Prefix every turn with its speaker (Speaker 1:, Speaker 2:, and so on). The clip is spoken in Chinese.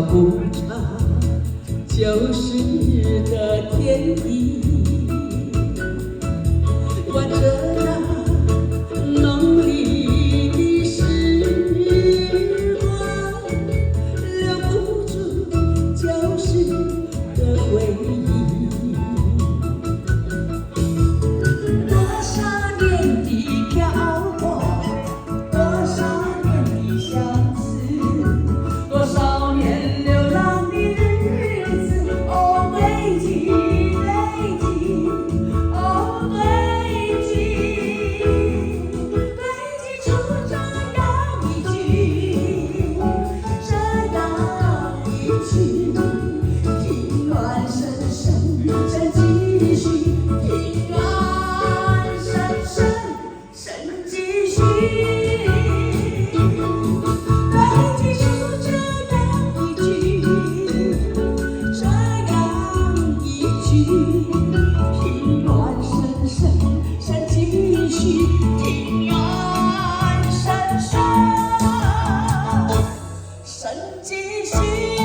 Speaker 1: 不长，就是的天意。望着那浓丽的时光，留不住旧时的回忆。多少年的漂泊，多少年的相思，多少年流浪的日子，哦，堆积，堆积，哦，堆积，堆积出这样一句，这样一句，情暖深深，深继续，情暖深深，深继续。情暖深深，深继续，情暖深深，深继续。